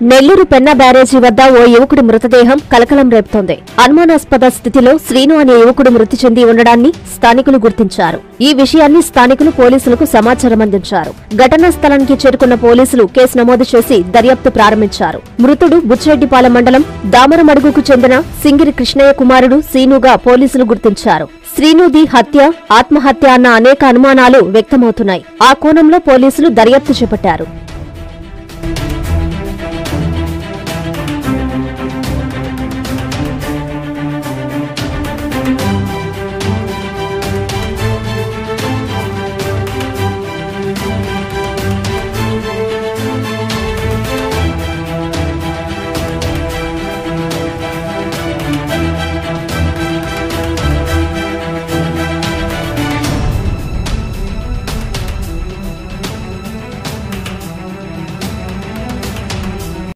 నెల్లూరు పెన్నా బ్యారేజీ వద్ద ఓ యువకుడి మృతదేహం కలకలం రేపుతోంది. అనుమానాస్పద స్థితిలో శ్రీను అనే యువకుడు మృతి చెంది ఉండడాన్ని స్థానికులు గుర్తించారు. ఈ విషయాన్ని స్థానికులు పోలీసులకు సమాచారం అందించారు. ఘటనా స్థలానికి చేరుకున్న పోలీసులు కేసు నమోదు చేసి దర్యాప్తు ప్రారంభించారు. మృతుడు బుచ్చిరెడ్డిపాలెం మండలం దామరమడుగుకు చెందిన సింగిరి కృష్ణయ్య కుమారుడు శ్రీనుగా పోలీసులు గుర్తించారు. శ్రీనుది హత్య, ఆత్మహత్య అన్న అనేక అనుమానాలు వ్యక్తమవుతున్నాయి. ఆ కోణంలో పోలీసులు దర్యాప్తు చేపట్టారు.